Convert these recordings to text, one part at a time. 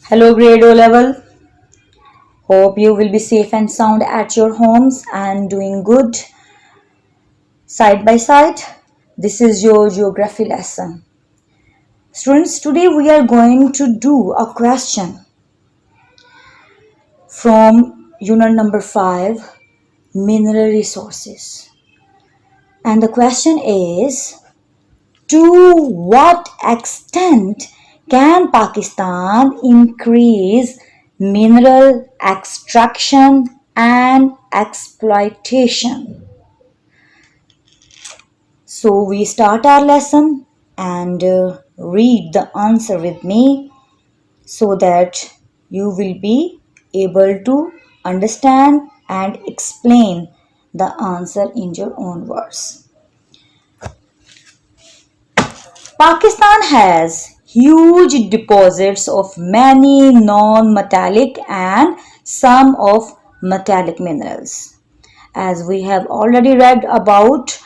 Hello, grade O level. Hope you will be safe and sound at your homes and doing good side by side. This is your geography lesson. Students, today we are going to do a question from unit number 5, mineral resources. And the question is, to what extent can Pakistan increase mineral extraction and exploitation? So we start our lesson and read the answer with me so that you will be able to understand and explain the answer in your own words. Pakistan has huge deposits of many non-metallic and some of metallic minerals. As we have already read about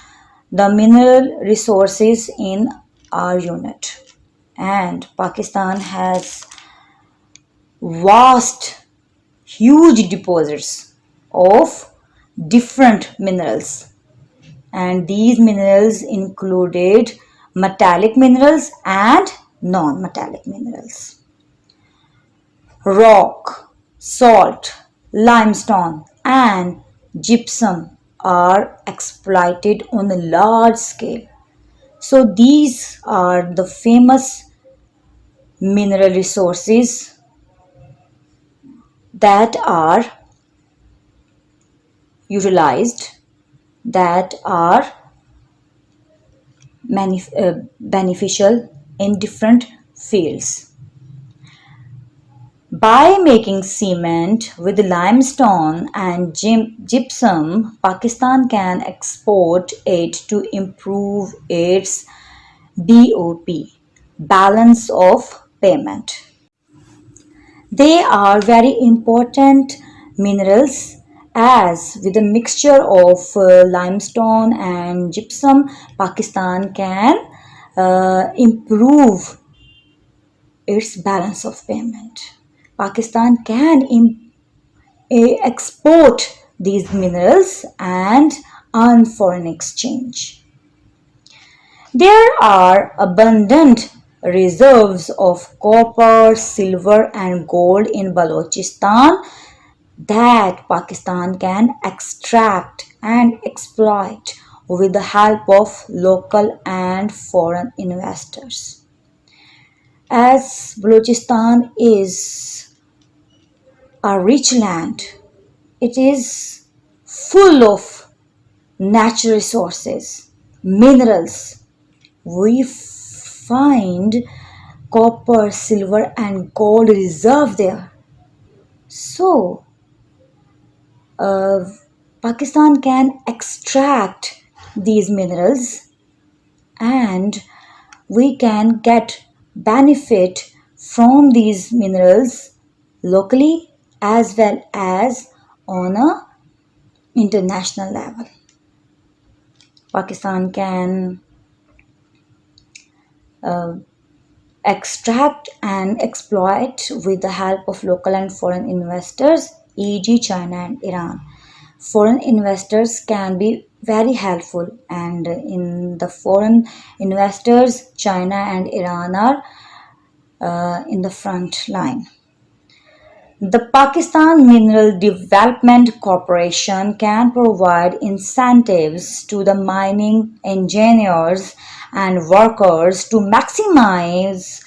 the mineral resources in our unit. And Pakistan has vast, huge deposits of different minerals. And these minerals included metallic minerals and non-metallic minerals. Rock, salt, limestone and gypsum are exploited on a large scale. So these are the famous mineral resources that are utilized, that are beneficial in different fields. By making cement with limestone and gypsum, Pakistan can export it to improve its BOP, balance of payment. They are very important minerals as with a mixture of limestone and gypsum, Pakistan can improve its balance of payment. Pakistan can export these minerals and earn foreign exchange. There are abundant reserves of copper, silver and gold in Balochistan that Pakistan can extract and exploit with the help of local and foreign investors. As Balochistan is a rich land, it is full of natural resources, minerals. We find copper, silver and gold reserve there. So, Pakistan can extract these minerals and we can get benefit from these minerals locally as well as on a international level. Pakistan can extract and exploit with the help of local and foreign investors, e.g. China and Iran. Foreign investors can be very helpful, and in the foreign investors, China and Iran are in the front line. The Pakistan Mineral Development Corporation can provide incentives to the mining engineers and workers to maximize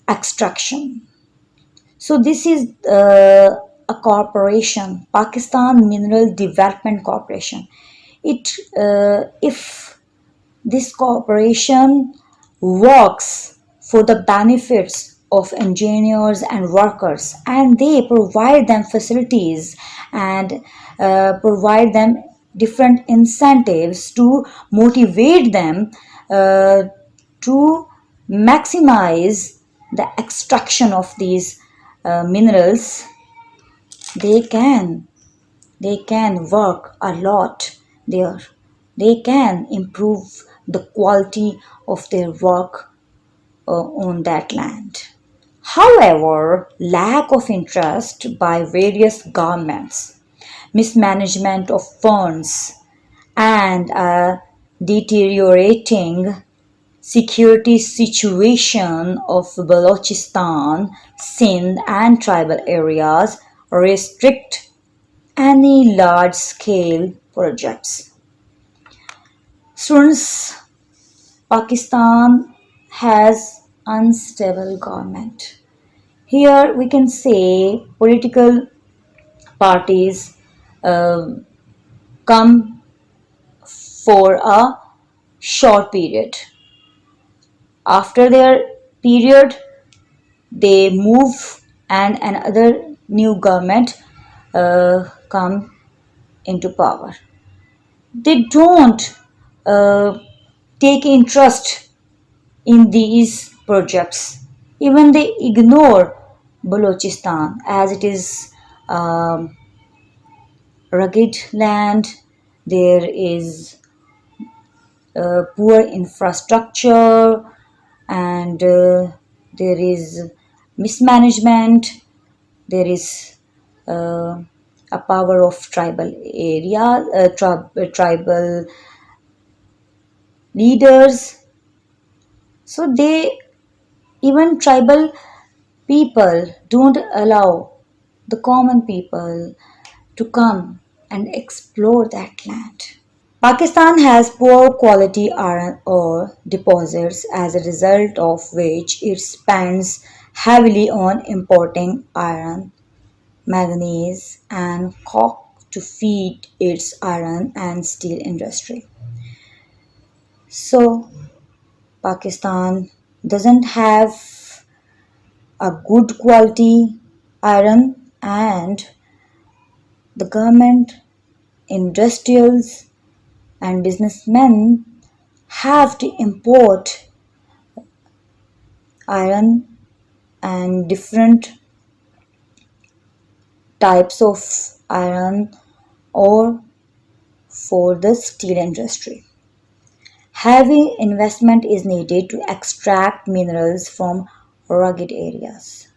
extraction. So this is a corporation, Pakistan Mineral Development Corporation. If this corporation works for the benefits of engineers and workers and they provide them facilities and provide them different incentives to motivate them to maximize the extraction of these minerals, they can work a lot there. They can improve the quality of their work on that land. However, lack of interest by various governments, mismanagement of funds, and a deteriorating security situation of Balochistan, Sindh, and tribal areas restrict any large scale projects. Students, Pakistan has unstable government. Here we can say political parties uh, come for a short period. After their period, they move and another new government come into power. They don't uh, take interest in these projects. Even they ignore Balochistan as it is rugged land. There is poor infrastructure and there is mismanagement. There is a power of tribal area, tribal leaders. So they even tribal people don't allow the common people to come and explore that land. Pakistan has poor quality iron ore deposits as a result of which it spends heavily on importing iron, manganese, and coke to feed its iron and steel industry. So, Pakistan doesn't have a good quality iron, and the government, industrials, and businessmen have to import iron and different types of iron ore for the steel industry. Heavy investment is needed to extract minerals from rugged areas.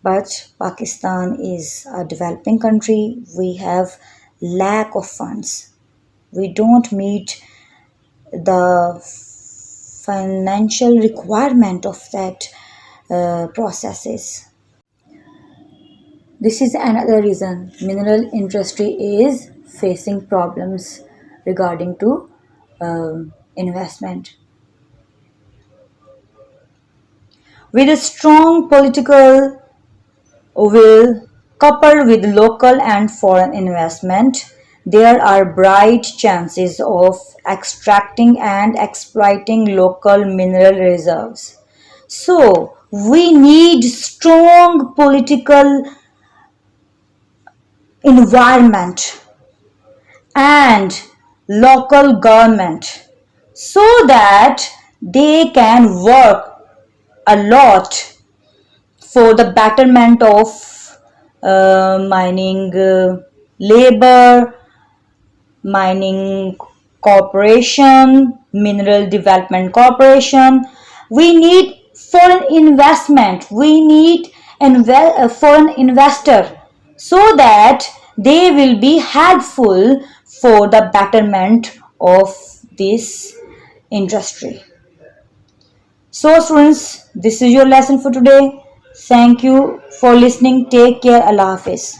But Pakistan is a developing country. We have lack of funds. We don't meet the financial requirement of that processes. This is another reason mineral industry is facing problems regarding to investment. With a strong political will coupled with local and foreign investment, there are bright chances of extracting and exploiting local mineral reserves. So, we need strong political environment and local government so that they can work a lot for the betterment of mining labor, mining corporation, mineral development corporation. We need foreign investment. We need a foreign investor so that they will be helpful for the betterment of this industry. So students, this is your lesson for today. Thank you for listening. Take care. Allah Hafiz.